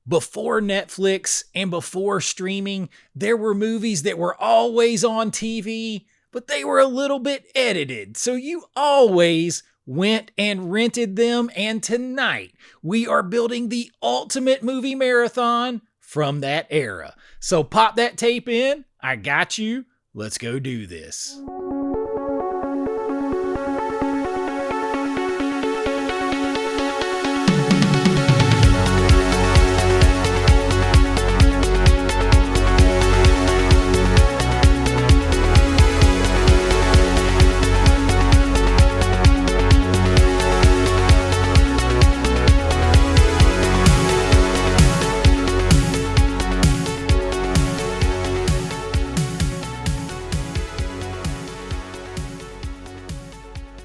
Before Netflix and before streaming, there were movies that were always on TV, but they were a little bit edited, so you always went and rented them. And tonight, we are building the ultimate movie marathon from that era. So pop that tape in. I got you. Let's go do this.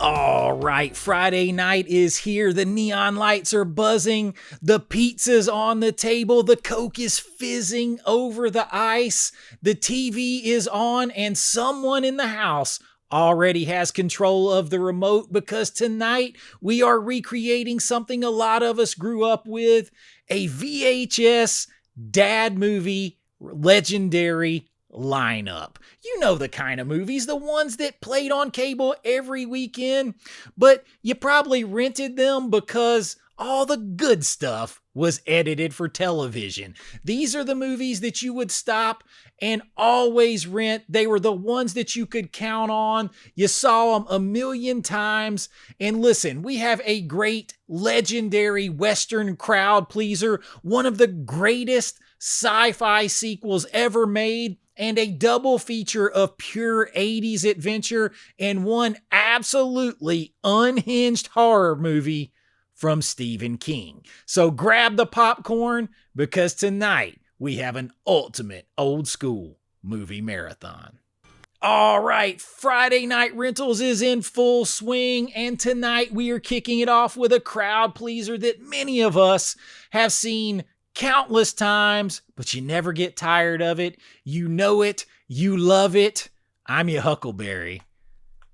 All right, Friday night is here. The neon lights are buzzing. The pizza's on the table. The Coke is fizzing over the ice. The TV is on, and someone in the house already has control of the remote, because tonight we are recreating something a lot of us grew up with, a VHS dad movie legendary lineup. You know the kind of movies, the ones that played on cable every weekend, but you probably rented them because all the good stuff was edited for television. These are the movies that you would stop and always rent. They were the ones that you could count on. You saw them a million times. And listen, we have a great legendary Western crowd pleaser, one of the greatest sci-fi sequels ever made, and a double feature of pure 80s adventure and one absolutely unhinged horror movie from Stephen King. So grab the popcorn, because tonight we have an ultimate old school movie marathon. All right, Friday Night Rentals is in full swing, and tonight we are kicking it off with a crowd pleaser that many of us have seen countless times, but you never get tired of it. You know it. You love it. I'm your Huckleberry.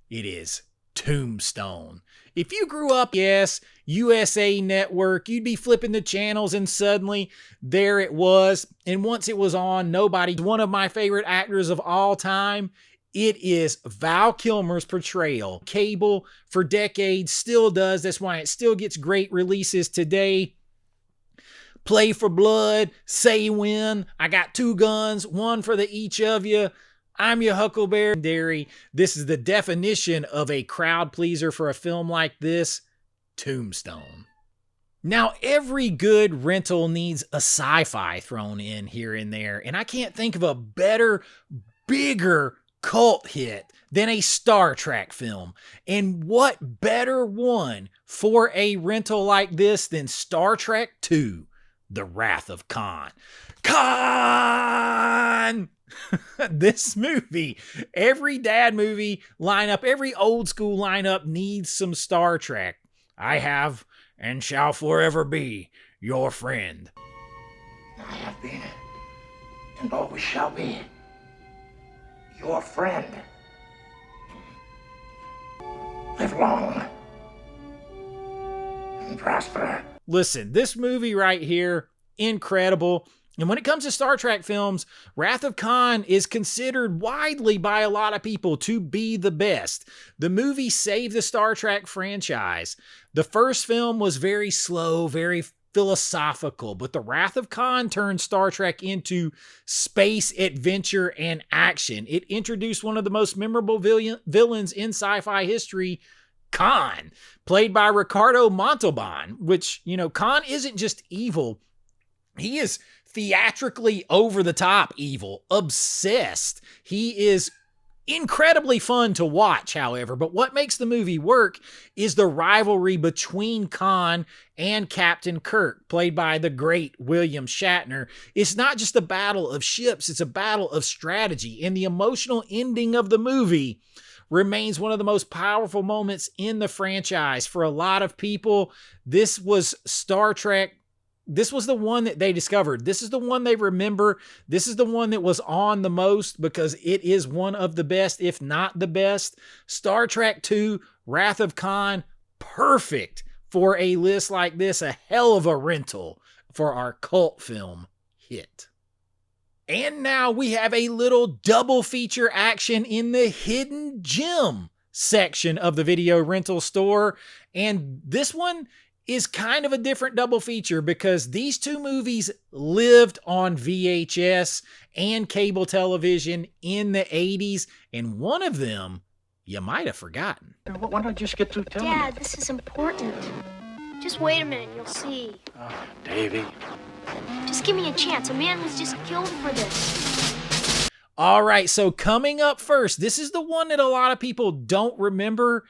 It is Tombstone. If you grew up, yes, USA Network, you'd be flipping the channels and suddenly there it was. And once it was on, one of my favorite actors of all time. It is Val Kilmer's portrayal. Cable for decades still does. That's why it still gets great releases today. Play for blood, say when. I got 2 guns, one for the each of you. I'm your Huckleberry. This is the definition of a crowd pleaser for a film like this, Tombstone. Now, every good rental needs a sci-fi thrown in here and there, and I can't think of a better, bigger cult hit than a Star Trek film. And what better one for a rental like this than Star Trek II? The Wrath of Khan. Khan! This movie, every dad movie lineup, every old school lineup needs some Star Trek. I have and shall forever be your friend. I have been and always shall be your friend. Live long and prosper. Listen, this movie right here, incredible. And when it comes to Star Trek films, Wrath of Khan is considered widely by a lot of people to be the best. The movie saved the Star Trek franchise. The first film was very slow, very philosophical, but the Wrath of Khan turned Star Trek into space adventure and action. It introduced one of the most memorable villains in sci-fi history, Khan, played by Ricardo Montalban, which, Khan isn't just evil. He is theatrically over-the-top evil, obsessed. He is incredibly fun to watch, however, but what makes the movie work is the rivalry between Khan and Captain Kirk, played by the great William Shatner. It's not just a battle of ships, it's a battle of strategy, and the emotional ending of the movie remains one of the most powerful moments in the franchise. For a lot of people, this was Star Trek. This was the one that they discovered. This is the one they remember. This is the one that was on the most because it is one of the best, if not the best. Star Trek II, Wrath of Khan, perfect for a list like this. A hell of a rental. for our cult film hit. And now we have a little double feature action in the hidden gem section of the video rental store. And this one is kind of a different double feature because these two movies lived on VHS and cable television in the 80s, and one of them you might have forgotten. Why don't I just get through telling Dad, this is important. Just wait a minute, you'll see. Oh, Davy. Just give me a chance. A man was just killed for this. All right, so coming up first, this is the one that a lot of people don't remember,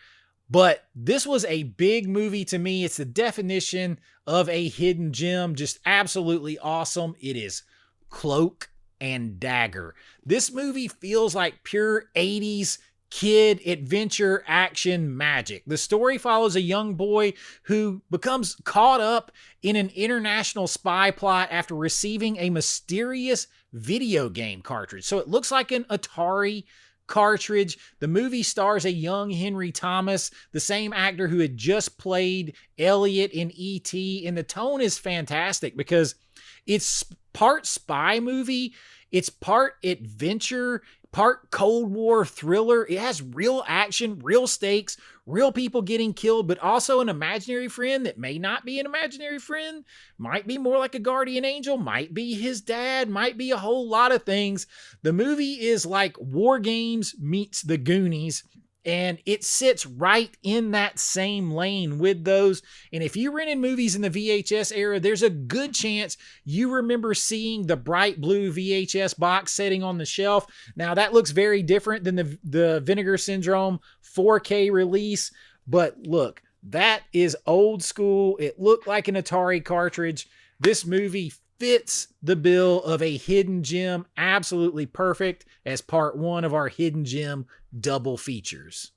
but this was a big movie to me. It's the definition of a hidden gem, just absolutely awesome. It is Cloak and Dagger. This movie feels like pure 80s kid adventure action magic. The story follows a young boy who becomes caught up in an international spy plot after receiving a mysterious video game cartridge. So it looks like an Atari cartridge. The movie stars a young Henry Thomas, the same actor who had just played Elliot in E.T., and the tone is fantastic because it's part spy movie, it's part adventure, part Cold War thriller. It has real action, real stakes, real people getting killed, but also an imaginary friend that may not be an imaginary friend, might be more like a guardian angel, might be his dad, might be a whole lot of things. The movie is like War Games meets The Goonies, and it sits right in that same lane with those. And if you rented movies in the VHS era, there's a good chance you remember seeing the bright blue VHS box sitting on the shelf. Now, that looks very different than the Vinegar Syndrome 4K release. But look, that is old school. It looked like an Atari cartridge. This movie fits the bill of a hidden gem, absolutely perfect as part one of our hidden gem double features.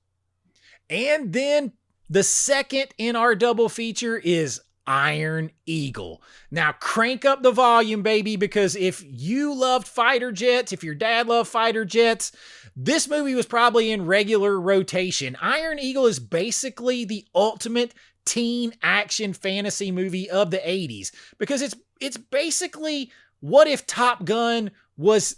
And then the second in our double feature is Iron Eagle. Now crank up the volume, baby, because if you loved fighter jets, if your dad loved fighter jets, this movie was probably in regular rotation. Iron Eagle is basically the ultimate teen action fantasy movie of the 80s because it's basically what if Top Gun was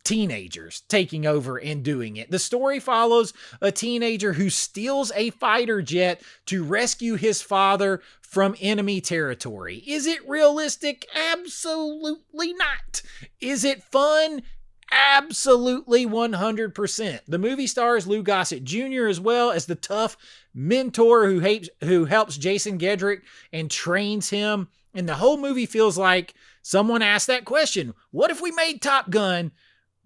teenagers taking over and doing it. The story follows a teenager who steals a fighter jet to rescue his father from enemy territory. Is it realistic? Absolutely not. Is it fun? Absolutely 100%. The movie stars Lou Gossett Jr. as well as the tough mentor who helps Jason Gedrick and trains him. And the whole movie feels like someone asked that question. What if we made Top Gun,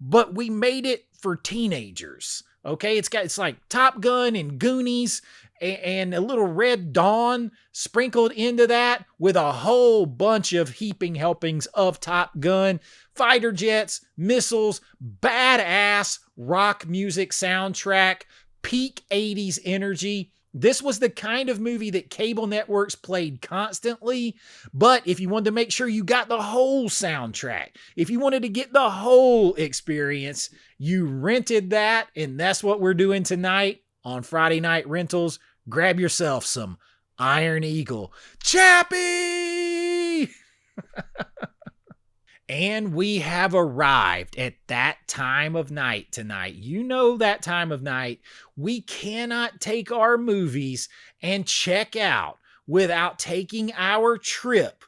but we made it for teenagers? Okay, it's like Top Gun and Goonies and a little Red Dawn sprinkled into that with a whole bunch of heaping helpings of Top Gun. Fighter jets, missiles, badass rock music soundtrack, peak 80s energy. This was the kind of movie that cable networks played constantly, but if you wanted to make sure you got the whole soundtrack, if you wanted to get the whole experience, you rented that, and that's what we're doing tonight on Friday Night Rentals. Grab yourself some Iron Eagle. Chappie! And we have arrived at that time of night tonight. You know that time of night. We cannot take our movies and check out without taking our trip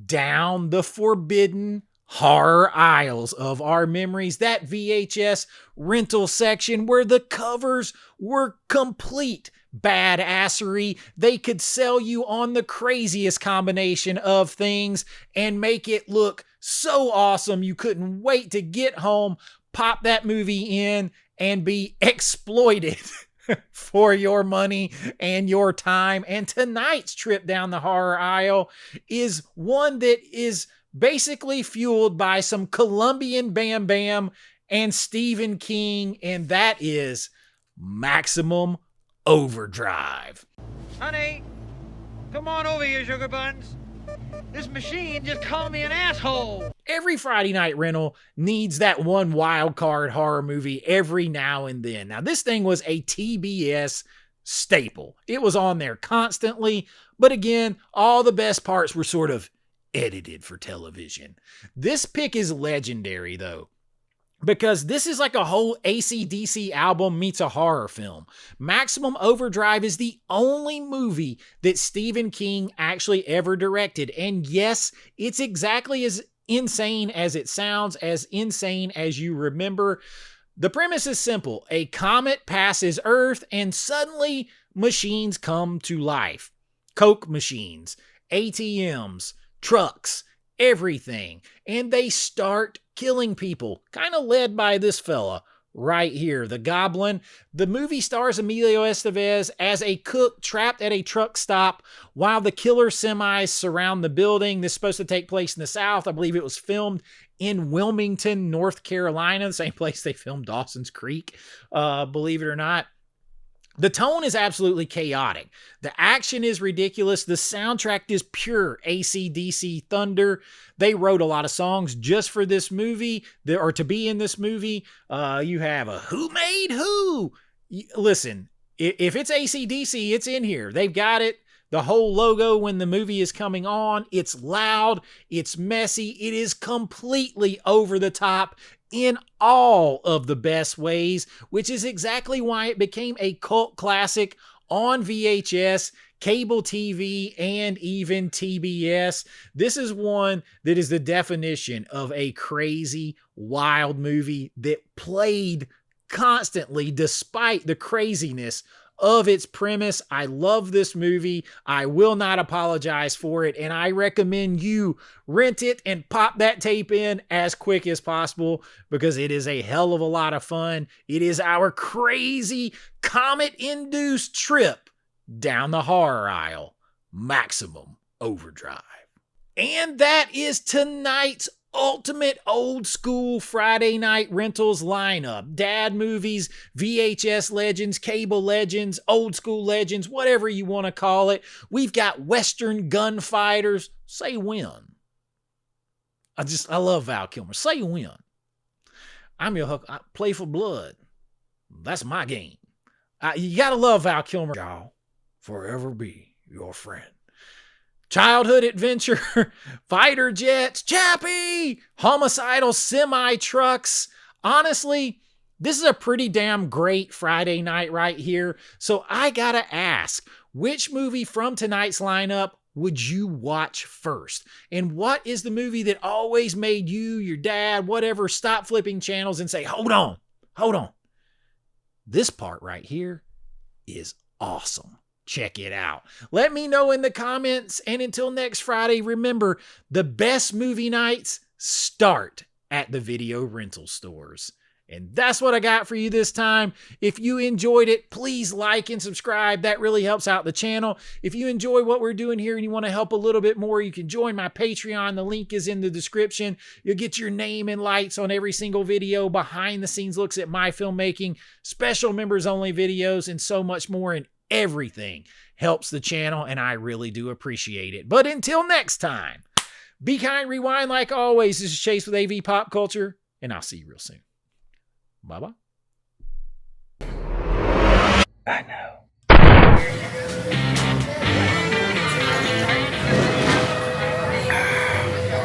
down the forbidden horror aisles of our memories. That VHS rental section where the covers were complete badassery. They could sell you on the craziest combination of things and make it look so awesome you couldn't wait to get home, pop that movie in, and be exploited for your money and your time. And tonight's trip down the horror aisle is one that is basically fueled by some Colombian Bam Bam and Stephen King, and that is Maximum Overdrive. Honey, come on over here, sugar buns. This machine just called me an asshole. Every Friday night rental needs that one wild card horror movie every now and then. Now, this thing was a TBS staple. It was on there constantly, but again, all the best parts were sort of edited for television. This pick is legendary, though, because this is like a whole AC/DC album meets a horror film. Maximum Overdrive is the only movie that Stephen King actually ever directed. And yes, it's exactly as insane as it sounds, as insane as you remember. The premise is simple. A comet passes Earth and suddenly machines come to life. Coke machines, ATMs, trucks, everything. And they start killing people, kind of led by this fella right here, the Goblin. The movie stars Emilio Estevez as a cook trapped at a truck stop while the killer semis surround the building. This is supposed to take place in the South. I believe it was filmed in Wilmington, North Carolina, the same place they filmed Dawson's Creek, believe it or not. The tone is absolutely chaotic. The action is ridiculous. The soundtrack is pure AC/DC thunder. They wrote a lot of songs just for this movie, or to be in this movie. You have a Who Made Who? Listen, if it's AC/DC, it's in here. They've got it. The whole logo when the movie is coming on, it's loud, it's messy, it is completely over the top in all of the best ways, which is exactly why it became a cult classic on VHS, cable TV, and even TBS. This is one that is the definition of a crazy, wild movie that played constantly despite the craziness of its premise. I love this movie. I will not apologize for it, and I recommend you rent it and pop that tape in as quick as possible because it is a hell of a lot of fun. It is our crazy comet-induced trip down the horror aisle. Maximum Overdrive. And that is tonight's ultimate old school Friday night rentals lineup. Dad movies, VHS legends, cable legends, old school legends, whatever you want to call it. We've got Western gunfighters. Say when. I love Val Kilmer. Say when. I'm your hook. I play for blood. That's my game. You gotta love Val Kilmer. I'll forever be your friend. Childhood adventure, fighter jets, Chappie, homicidal semi-trucks. Honestly, this is a pretty damn great Friday night right here. So I gotta ask, which movie from tonight's lineup would you watch first? And what is the movie that always made you, your dad, whatever, stop flipping channels and say, hold on. This part right here is awesome. Check it out. Let me know in the comments. And until next Friday, remember, the best movie nights start at the video rental stores. And that's what I got for you this time. If you enjoyed it, please like and subscribe. That really helps out the channel. If you enjoy what we're doing here and you want to help a little bit more, you can join my Patreon. The link is in the description. You'll get your name and lights on every single video, behind the scenes looks at my filmmaking, special members only videos, and so much more. And everything helps the channel, and I really do appreciate it. But until next time, be kind, rewind like always. This is Chase with AV Pop Culture, and I'll see you real soon. Bye-bye. I know.